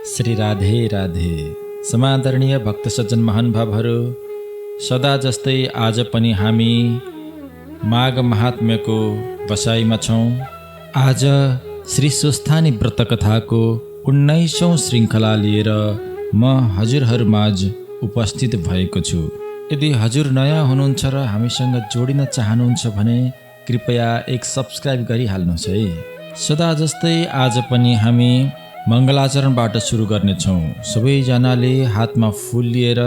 श्री राधे राधे। समादरणीय भक्त सज्जन महानुभावहरू, सदा जस्तै आज पनि हामी माघ महात्म्यको बसाइमा छौँ। आज श्री स्वस्थानी व्रत कथाको 19औं श्रृङ्खला लिएर म हजुरहरूमाझ उपस्थित भएको छु। यदि हजुर नयाँ हुनुहुन्छ र हामीसँग जोडिन चाहनुहुन्छ भने कृपया एक सब्सक्राइब गरिहाल्नुहोस् है। सदा जस्तै आज पनि हामी मङ्गलाचरणबाट सुरु गर्नेछौँ। सबैजनाले हातमा फुल लिएर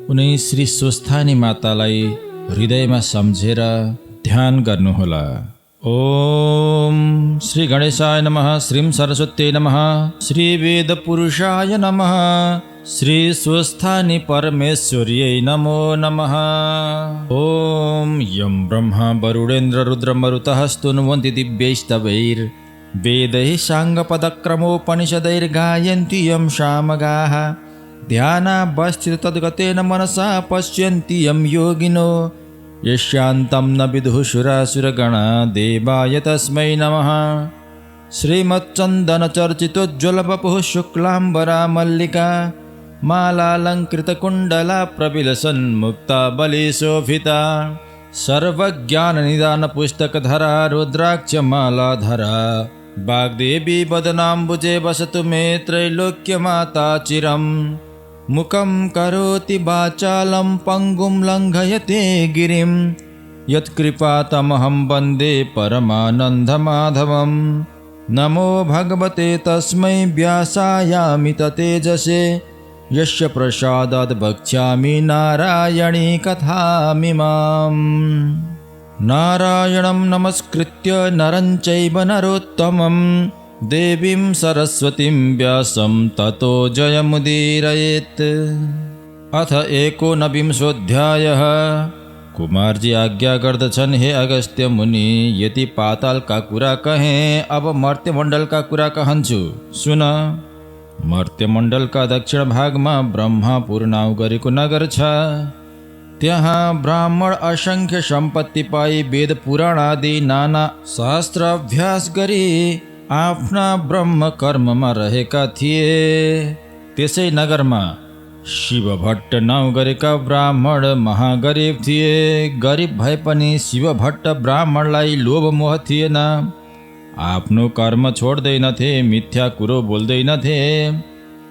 उनै श्री स्वस्थानी मातालाई हृदयमा सम्झेर ध्यान गर्नुहोला। ओम श्री गणेशाय नमः, श्रीं सरस्वत्यै नमः, श्री वेद पुरुषाय नमः, श्री स्वस्थानी परमेश्वर्यै नमो नमः। ओम यं ब्रह्मा वरुणेन्द्र रुद्रमरुतः स्तुन्वन्ति दिव्यैस्तवैर् वेदैः साङ्गपदक्रमोपनिषदैर्गायन्ति यं सामगाः। ध्यानावस्थित तद्गतेन मनसा पश्यन्ति यं योगिनो यस्यान्तं न विदुः सुरासुरगणा देवाय तस्मै नमः। श्रीमच्चन्दनचर्चितोज्ज्वलवपुः शुक्लाम्बरा मल्लिका मालालङ्कृतकुण्डला प्रविलसन्मुक्ता बलिशोभिता सर्वज्ञाननिदानपुस्तकधरा रुद्राक्षमालाधरा वाग्देवी वदनाम्बुजे वसतु मे त्रैलोक्यमाता चिरम्। मुखं करोति वाचालं पङ्गुं लङ्घयते गिरिं यत्कृपातमहं वन्दे परमानन्दमाधवं। नमो भगवते तस्मै व्यासायामित तेजसे यस्य प्रसादात् वक्ष्यामि नारायणी कथामिमाम्। नारायणं नमस्कृत्य नरं चैव नरोत्तमं देवीं सरस्वतीं व्यासं ततो जयमुदीरयेत्। अथ एकोनविंशोऽध्यायः। कुमारजी आज्ञा गर्दछन्, हे अगस्त्य मुनि, यति पाताल का कुरा कहें, अब मर्त्यमण्डल का कुरा कहन्छु सुन। मर्त्यमण्डल का दक्षिण भागमा ब्रह्मापुर नाउँ गरेको नगर छ। त्यहाँ ब्राह्मण असङ्ख्य सम्पत्ति पाई वेद पुराण आदि नाना शास्त्र अभ्यास गरी आफ्ना ब्रह्म कर्ममा रहेका थिए। त्यसै नगरमा शिवभट्ट नाउँ गरेका ब्राह्मण महागरिब थिए। गरिब भए पनि शिवभट्ट ब्राह्मणलाई लोभ मोह थिएन। आफ्नो कर्म छोड्दैनथे, मिथ्या कुरो बोल्दैनथे।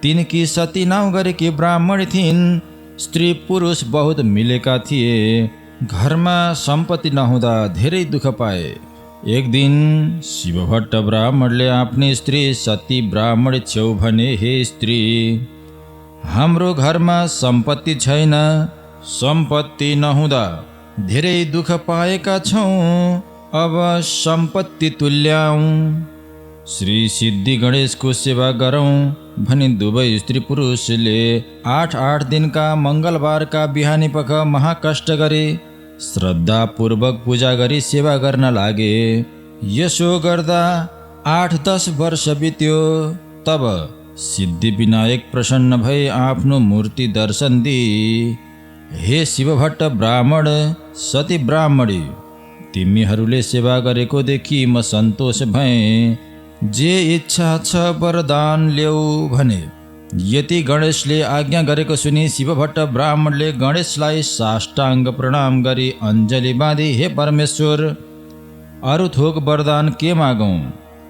तिनकी सती नाउँ गरेकी ब्राह्मण थिइन्। स्त्री पुरुष बहुत मिलेका थिए। घरमा सम्पत्ति नहुँदा धेरै दुःख पाए। एक दिन शिवभट्ट ब्राह्मणले आफ्नी स्त्री सती ब्राह्मण छेउ भने, हे स्त्री, हाम्रो घरमा सम्पत्ति छैन। सम्पत्ति नहुँदा धेरै दुःख पाएका छौँ। अब सम्पत्ति तुल्याउँ, श्री सिद्धि गणेशको सेवा गरौँ भनी दुवै स्त्री पुरुषले 8 दिनका मङ्गलबारका बिहानी पख महाकष्ट गरे श्रद्धापूर्वक पूजा गरी सेवा गर्न लागे। यसो गर्दा 8-10 वर्ष बित्यो। तब सिद्धि विनायक प्रसन्न भई आफ्नो मूर्ति दर्शन दिई। हे शिवभट्ट ब्राह्मण, सती ब्राह्मणी, तिमीहरूले सेवा गरेको देखि म सन्तोष भएँ। जे इच्छा छ वरदान ल्याऊ भने। यति गणेशले आज्ञा गरेको सुनि शिवभट्ट ब्राह्मणले गणेशलाई साष्टाङ्ग प्रणाम गरी अञ्जली बाँधी, हे परमेश्वर, अरू थोक वरदान के मागौँ?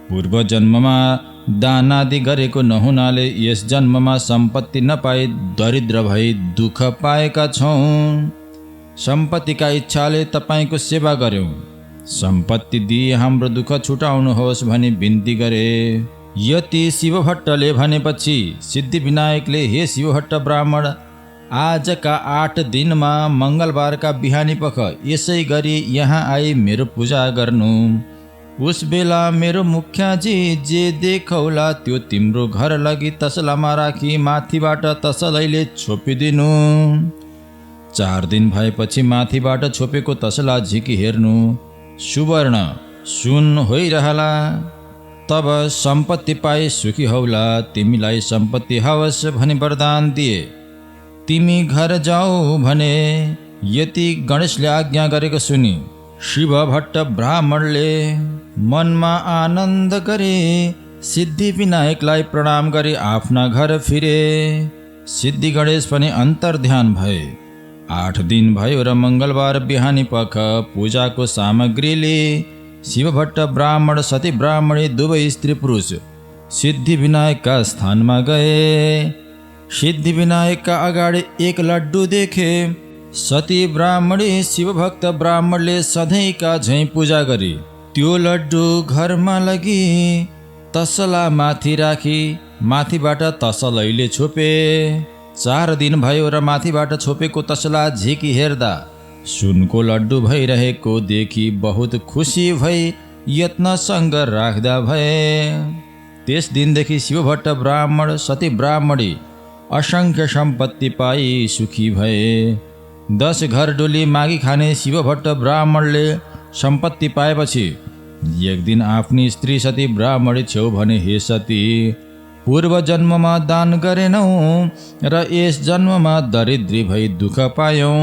पूर्व जन्ममा दानादि गरेको नहुनाले यस जन्ममा सम्पत्ति नपाई दरिद्र भई दुःख पाएका छौँ। सम्पत्तिका इच्छाले तपाईँको सेवा गर्यौँ। सम्पत्ति दिई हाम्रो दुःख छुटाउनुहोस् भनी बिन्ती गरे। यति शिवभट्टले भनेपछि सिद्धि विनायकले, हे शिवभट्ट ब्राह्मण, आजका 8 दिनमा मङ्गलबारका बिहानी पख यसै गरी यहाँ आई मेरो पूजा गर्नु। उस बेला मेरो मुखियाजी जे देखौला त्यो तिम्रो घर लगी तसलामा राखी माथिबाट तसलैले छोपिदिनु। 4 दिन भएपछि माथिबाट छोपेको तसला झिकी हेर्नु, सुवर्ण सुन होइरहला। तब सम्पत्ति पाए सुखी हौला। तिमीलाई सम्पत्ति हवस् भनी वरदान दिए। तिमी घर जाऊ भने। यति गणेशले आज्ञा गरेको सुनि शिवभट्ट ब्राह्मणले मनमा आनन्द गरे। सिद्धिविनायकलाई प्रणाम गरी आफ्ना घर फिरे। सिद्धि गणेश पनि अन्तर्ध्यान भए। 8 दिन भयो र मङ्गलबार बिहानी पख पूजाको सामग्रीले शिवभट्ट ब्राह्मण सती ब्राह्मणी दुवै स्त्री पुरुष सिद्धिविनायकका स्थानमा गए। सिद्धिविनायकका अगाडि एक लड्डु देखे। सती ब्राह्मणी शिवभक्त ब्राह्मणले सधैँका झैँ पूजा गरी त्यो लड्डु घरमा लगी तसला माथि राखी माथिबाट तसलैले छोपे। 4 दिन भयो र माथिबाट छोपेको तसला झिकी हेर्दा सुनको लड्डु भइरहेको देखि बहुत खुसी भई यत्नसँग राख्दा भए। त्यस दिनदेखि शिवभट्ट ब्राह्मण सती ब्राह्मणी असङ्ख्य सम्पत्ति पाई सुखी भए। 10 घर डोली मागी खाने शिवभट्ट ब्राह्मणले सम्पत्ति पाएपछि एक दिन आफ्नी स्त्री सती ब्राह्मणी छेउ भने, हे सती, पूर्व जन्ममा दान गरेनौ र यस जन्ममा दरिद्री भई दुःख पायौँ।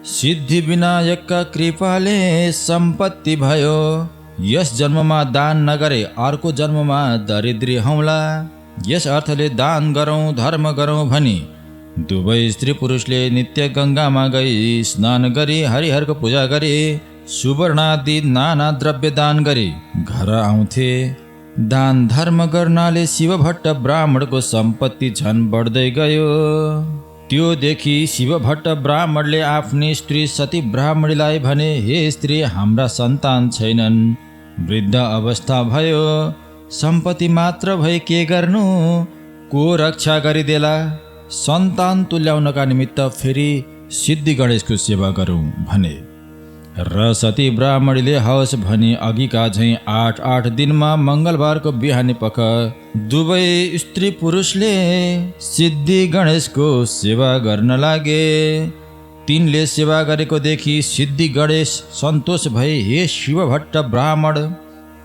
सिद्धिविनायकका कृपाले सम्पत्ति भयो। यस जन्ममा दान नगरे अर्को जन्ममा दरिद्री हौला। यस अर्थले दान गरौँ धर्म गरौँ भनी दुवै स्त्री पुरुषले नित्य गङ्गामा गई स्नान गरी हरिहरको पूजा गरी सुवर्णादि नाना द्रव्य दान गरी घर आउँथे। दान धर्म गर्नाले शिवभट्ट ब्राह्मणको सम्पत्ति झन बढ्दै गयो। त्यो देखि शिवभट्ट ब्राह्मणले आफ्नी स्त्री सती ब्राह्मणीलाई भने, हे स्त्री, हाम्रा सन्तान छैनन्, वृद्ध अवस्था भयो, सम्पत्ति मात्र भई के गर्नु, को रक्षा गरिदेला। सन्तान तुल्याउनका निमित्त फेरि सिद्धि गणेशको सेवा गरौँ भने। र सती ब्राह्मणीले हवस् भनी अघिका झैँ 8 दिनमा मङ्गलबारको बिहानी पख दुवै स्त्री पुरुषले सिद्धि गणेशको सेवा गर्न लागे। तिनले सेवा गरेको देखि सिद्धि गणेश सन्तोष भए। हे शिवभट्ट ब्राह्मण,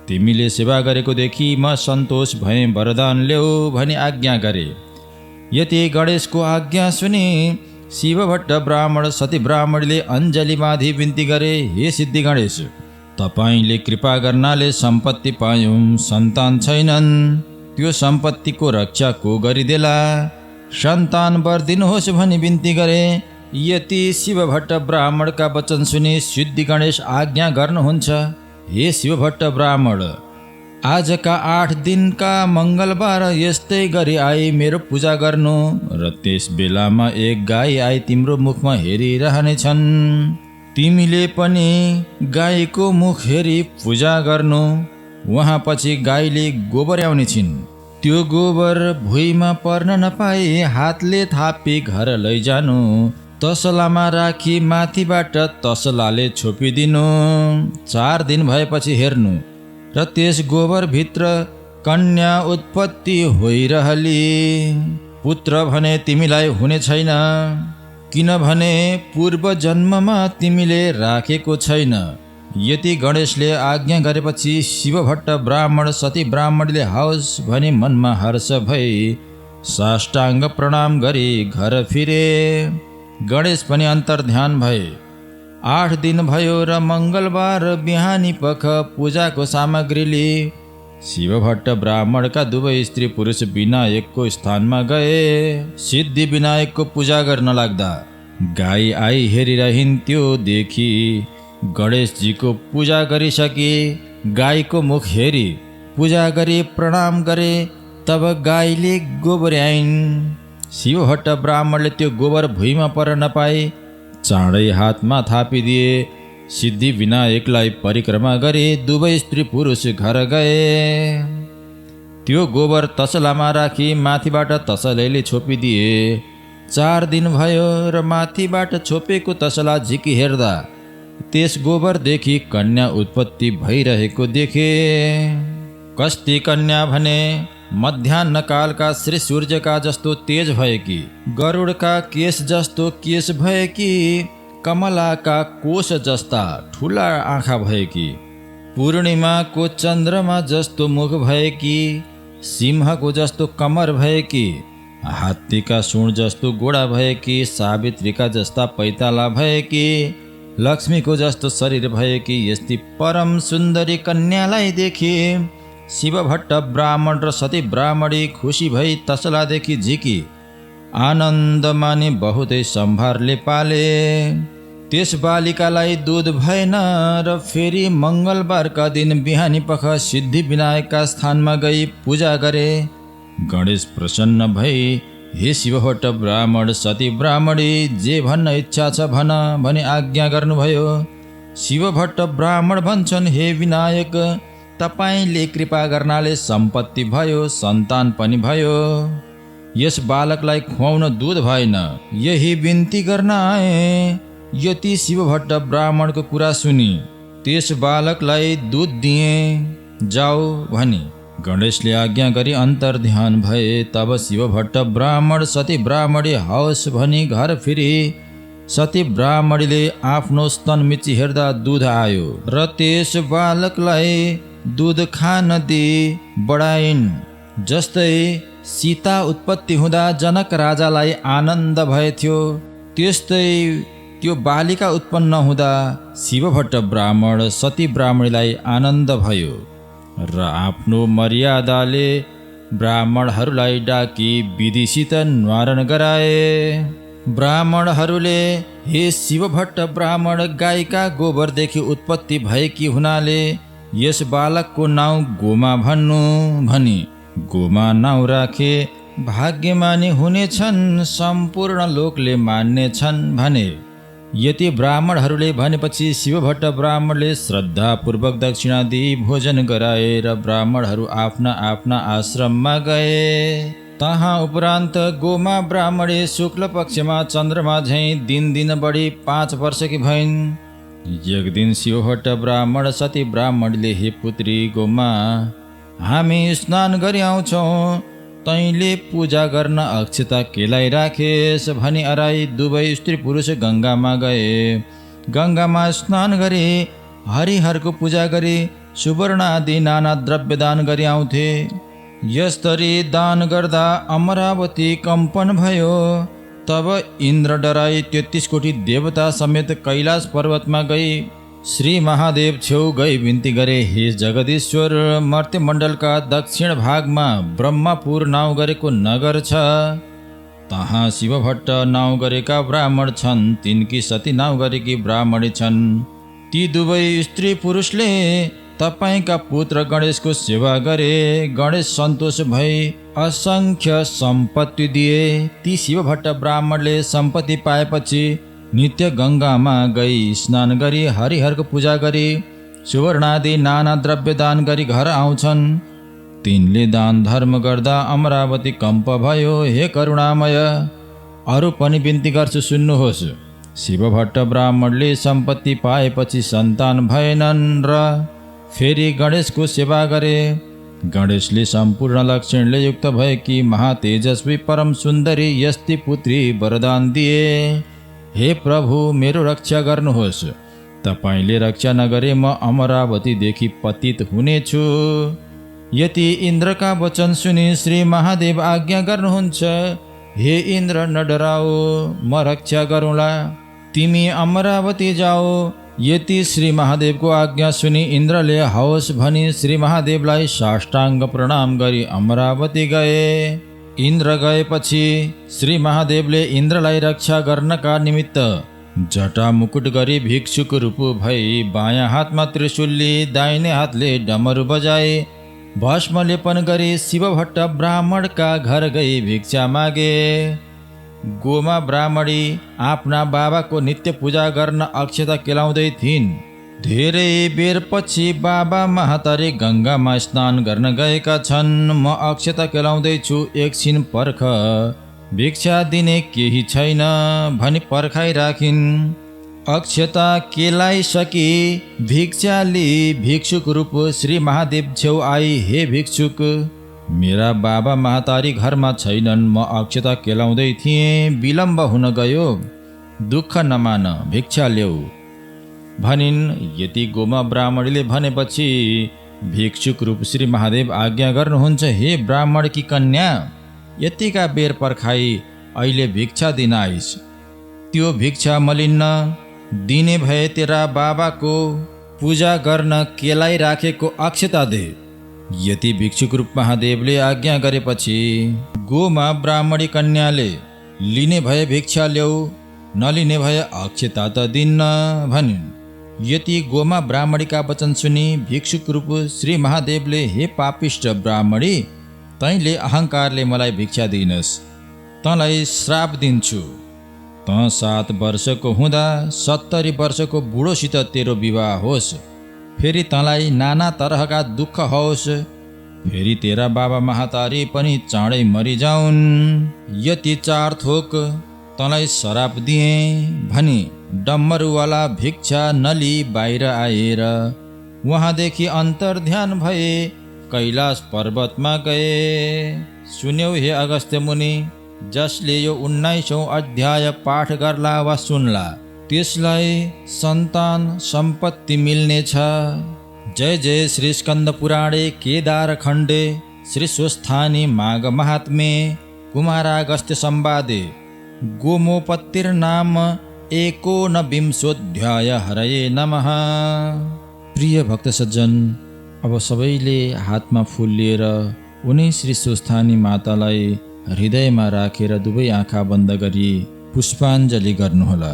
तिमीले सेवा गरेको देखि म सन्तोष भएँ, वरदान ल्याऊ भनी आज्ञा गरे। यति गणेशको आज्ञा सुनि शिवभट्ट ब्राह्मण सती ब्राह्मणीले अञ्जली बाँधी बिन्ती गरे, हे सिद्धि गणेश, तपाईँले कृपा गर्नाले सम्पत्ति पायौँ, सन्तान छैनन्, त्यो सम्पत्तिको रक्षा को गरिदेला, सन्तान वर दिनुहोस् भनी बिन्ती गरे। यति शिवभट्ट ब्राह्मणका वचन सुनि सिद्धि गणेश आज्ञा गर्नुहुन्छ, हे शिवभट्ट ब्राह्मण, आजका 8 दिनका मङ्गलबार यस्तै गरी आई मेरो पूजा गर्नु र त्यस बेलामा एक गाई आई तिम्रो मुखमा हेरिरहनेछन्। तिमीले पनि गाईको मुख हेरी पूजा गर्नु। वहाँ पछि गाईले गोबर आउने छिन्। त्यो गोबर भुइँमा पर्न नपाई हातले थापी घर लैजानु। तसलामा राखी माथिबाट तसलाले छोपिदिनु। 4 दिन भएपछि हेर्नु र त्यस गोबरभित्र कन्या उत्पत्ति होइरहली। पुत्र भने तिमीलाई हुने छैन, किनभने पूर्व जन्ममा तिमीले राखेको छैन। यति गणेशले आज्ञा गरेपछि शिवभट्ट ब्राह्मण सती ब्राह्मणले हवस् भनी मनमा हर्ष भई साष्टाङ्ग प्रणाम गरी घर फिरे। गणेश पनि अन्तर्ध्यान भए। 8 दिन भयो र मङ्गलबार बिहानी पख पूजाको सामग्रीले शिवभट्ट ब्राह्मणका दुवै स्त्री पुरुष विनायकको स्थानमा गए। सिद्धि विनायकको पूजा गर्न लाग्दा गाई आई हेरिरहन्थ्यो देखि गणेशजीको पूजा गरिसके गाईको मुख हेरी पूजा गरी प्रणाम गरे। तब गाईले गोबर आइन्। शिवभट्ट ब्राह्मणले त्यो गोबर भुइँमा पर नपाए चाँडै हातमा थापिदिए। सिद्धि विनायकलाई परिक्रमा गरे दुवै स्त्री पुरुष घर गए। त्यो गोबर तसलामा राखी माथिबाट तसलैले छोपिदिए। 4 दिन भयो र माथिबाट छोपेको तसला झिकी हेर्दा त्यस गोबरदेखि कन्या उत्पत्ति भइरहेको देखे। कस्ती कन्या भने मध्याह्नकालका श्री सूर्यका जस्तो तेज भएकी, गरुडका केश जस्तो केश भएकी, कमलाका कोष जस्ता ठुला आँखा भएकी, पूर्णिमाको चन्द्रमा जस्तो मुख भएकी, सिंहको जस्तो कमर भएकी, हात्तीका सुँड जस्तो गोडा भएकी, सावित्रीका जस्ता पैताला भएकी, लक्ष्मीको जस्तो शरीर भएकी यस्ती परम सुन्दरी कन्यालाई देखि शिवभट्ट ब्राह्मण र सती ब्राह्मणी खुसी भई तसलादेखि झिकी आनन्द माने बहुतै सम्भारले पाले। त्यस बालिकालाई दुध भएन र फेरि मङ्गलबारका दिन बिहानी पख सिद्धिविनायकका स्थानमा गई पूजा गरे। गणेश प्रसन्न भई हे शिवभट्ट ब्राह्मण सती ब्राह्मणी जे भन्न इच्छा छ भन भनी आज्ञा गर्नुभयो। शिवभट्ट ब्राह्मण भन्छन् हे विनायक तपाईँले कृपा गर्नाले सम्पत्ति भयो, सन्तान पनि भयो। यस बालकलाई खुवाउन दुध भएन, यही बिन्ती गर्न आए। यति शिवभट्ट ब्राह्मणको कुरा सुनि त्यस बालकलाई दुध दिए। जाऊ भनी गणेशले आज्ञा गरी अन्तर्ध्यान भए। तब शिवभट्ट ब्राह्मण सती ब्राह्मणी हवस् भनी घर फिरी। सती ब्राह्मणीले आफ्नो स्तन मिची हेर्दा दुध आयो र त्यस बालकलाई दुध खान दिई बढाइन्। जस्तै सीता उत्पत्ति हुँदा जनक राजालाई आनन्द भएथ्यो, त्यस्तै त्यो बालिका उत्पन्न हुँदा शिवभट्ट ब्राह्मण सती ब्राह्मणीलाई आनन्द भयो र आफ्नो मर्यादाले ब्राह्मणहरूलाई डाकी विधिसित न्वारण गराए। ब्राह्मणहरूले हे शिवभट्ट ब्राह्मण गाईका गोबरदेखि उत्पत्ति भएकी हुनाले यस बालकको नाउँ गोमा भन्नु भनी गोमा नाउँ राखे भाग्यमानी हुनेछन्, सम्पूर्ण लोकले मान्नेछन् भने। यति ब्राह्मणहरूले भनेपछि शिवभट्ट ब्राह्मणले श्रद्धापूर्वक दक्षिणा दिई भोजन गराएर ब्राह्मणहरू आफ्ना आफ्ना आश्रममा गए। तहाँ उपरान्त गोमा ब्राह्मणे शुक्ल पक्षमा चन्द्रमा झैँ दिन दिन बढी 5 वर्षकी भइन्। एक दिन शिवभट्ट ब्राह्मण सती ब्राह्मणले हे पुत्री गोमा हामी स्नान गरी आउँछौँ, तैँले पूजा गर्न अक्षता केलाई राखेस् भनी अराई दुवै स्त्री पुरुष गङ्गामा गए। गङ्गामा स्नान गरी हरिहरको पूजा गरी सुवर्ण आदि नाना द्रव्य दान गरी आउँथे। यसरी दान गर्दा अमरावती कम्पन भयो। तब इन्द्र डराई 33 कोटी देवता समेत कैलाश पर्वतमा गई श्री महादेव छेउ गई बिन्ती गरे, हे जगदीश्वर मर्त्यमण्डलका दक्षिण भागमा ब्रह्मपुर नाउँ गरेको नगर छ। तहाँ शिवभट्ट नाउँ गरेका ब्राह्मण छन्, तिनकी सती नाउँ गरेकी ब्राह्मणी छन्। ती दुवै स्त्री पुरुषले तपाईँका पुत्र गणेशको सेवा गरे। गणेश सन्तोष भई असङ्ख्य सम्पत्ति दिए। ती शिवभट्ट ब्राह्मणले सम्पत्ति पाएपछि नित्य गङ्गामा गई स्नान गरी हरिहरको पूजा गरी सुवर्णादि नाना द्रव्य दान गरी घर आउँछन्। तिनले दान धर्म गर्दा अमरावती कम्प भयो। हे करुणामय, अरू पनि बिन्ती गर्छु सुन्नुहोस्। शिवभट्ट ब्राह्मणले सम्पत्ति पाएपछि सन्तान भएनन् र फेरि गणेशको सेवा गरे। गणेशले सम्पूर्ण लक्षणले युक्त भएकी महातेजस्वी परम सुन्दरी यस्ती पुत्री वरदान दिए। हे प्रभु मेरो रक्षा गर्नुहोस्, तपाईँले रक्षा नगरे म अमरावतीदेखि पतित हुनेछु। यति इन्द्रका वचन सुनि श्री महादेव आज्ञा गर्नुहुन्छ, हे इन्द्र न डराओ, म रक्षा गरौँला, तिमी अमरावती जाओ। यति श्री महादेवको आज्ञा सुनि इन्द्रले हवस् भनी श्री महादेवलाई साष्टाङ्ग प्रणाम गरी अमरावती गए। इन्द्र गएपछि श्री महादेवले इन्द्रलाई रक्षा गर्नका निमित्त जटा मुकुट गरी भिक्षुक रूप भई बायाँ हातमा त्रिशूली दाहिने हातले डमरू बजाए भस्म लेपन गरी शिवभट्ट ब्राह्मणका घर गई भिक्षा मागे। गोमा ब्राह्मणी आफ्ना बाबाको नित्य पूजा गर्न अक्षता केलाउँदै थिइन्। धेरै बेरपछि बाबा महातारी गङ्गामा स्नान गर्न गएका छन्। म अक्षता केलाउँदैछु, एकछिन पर्ख, भिक्षा दिने केही छैन भनी पर्खाइराखिन्। अक्षता केलाइसकी भिक्षा लिई भिक्षुक रूप श्री महादेव छेउ आई। हे भिक्षुक, मेरा बाबा महातारी घरमा छैनन्, म अक्षता केलाउँदै थिएँ, विलम्ब हुन गयो, दुःख नमान, भिक्षा ल्याऊ भनिन्। यति गोमा ब्राह्मणीले भनेपछि भिक्षुक रूप श्री महादेव आज्ञा गर्नुहुन्छ, हे ब्राह्मणकी कन्या, यतिका बेर पर्खाई अहिले भिक्षा दिन आइस्। त्यो भिक्षा मलिन्न, दिने भए तेरा बाबाको पूजा गर्न केलाई राखेको अक्षता दे। यति भिक्षुक रूप महादेवले आज्ञा गरेपछि गोमा ब्राह्मणी कन्याले लिने भए भिक्षा ल्याऊ, नलिने भए अक्षता त दिन्न भनिन्। यति गोमा ब्राह्मणीका वचन सुनि भिक्षुक रूप श्री महादेवले हे पापिष्ट ब्राह्मणी, तैँले अहङ्कारले मलाई भिक्षा दिइनस्, तँलाई श्राप दिन्छु। तँ 7 वर्षको हुँदा 70 वर्षको बुढोसित तेरो विवाह होस्, फेरि तँलाई नाना तरहका दुःख होस्, फेरि तेरा बाबा महातारी पनि चाँडै मरिजाउन्। यति 4 थोक तँलाई श्राप दिएँ भनी डम्बरुवाला भिक्षा नली बाहिर आएर वहाँदेखि अन्तर्ध्यान भए कैलाश पर्वतमा गए। सुन्यौ हे अगस्त्य मुनि, जसले यो 19औं अध्याय पाठ गर्ला वा सुन्ला त्यसलाई सन्तान सम्पत्ति मिल्नेछ। जय जय श्री स्कन्द पुराणे केदार खण्डे श्री स्वस्थानी माघ महात्म्ये कुमारागस्त्य संवादे गोमोपत्तिर्नाम 19विंशोऽध्याय। हरये नमः। प्रिय भक्त सज्जन, अब सबैले हातमा फूल लिएर उनी श्री स्वस्थानी मातालाई हृदयमा राखेर दुवै आँखा बन्द गरी पुष्पाञ्जली गर्नुहोला।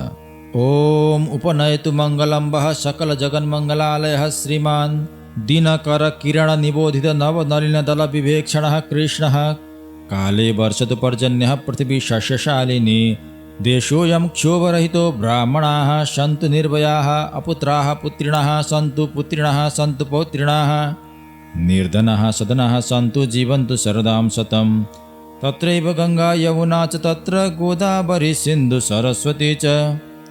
ओम उपनयतु मङ्गलं वः सकल जगन्मङ्गलालयः श्रीमान् दिनकर किरण निबोधित नवनलिन दल विवेक्षणः कृष्णः। काले वर्षतु पर्जन्यः पृथिवी शस्यशालिनी देशोऽयं क्षोभरहितो ब्राह्मणाः सन्तु निर्भयाः अपुत्राः पुत्रिणः सन्तु पुत्रिणः सन्तु पौत्रिणः निर्धनाः सदनाः सन्तु जीवन्तु शरदां शतं। तत्रैव गंगा यमुना च तत्र गोदावरी सिन्धु सरस्वती च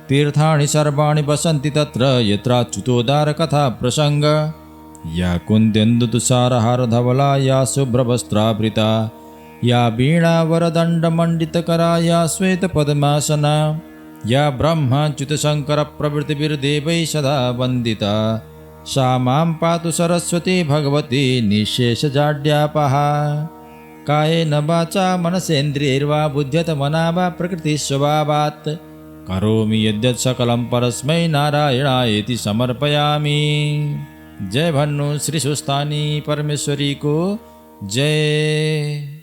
तीर्थानि सर्वाणि वसन्ति तत्र यत्राच्युतोद्धार कथा प्रसंग। या कुन्देन्दु तुषारहार धवला या शुभ्रवस्त्रावृता या वीणा वरदण्ड मण्डितकरा या श्वेत पद्मासना या ब्रह्मच्युत शंकर प्रभृतिर्देवैः सदा वन्दिता सा मां पातु सरस्वती भगवती निःशेषजाड्यापहा। कायेन वाचा मनसेन्द्रियैर्वा बुद्ध्यत्मना वा प्रकृतिस्वभावात् करोमि यद्यत् सकलं परस्मै नारायणायेति समर्पयामि। जय भन्नु श्री स्वस्थानी परमेश्वरी को जय।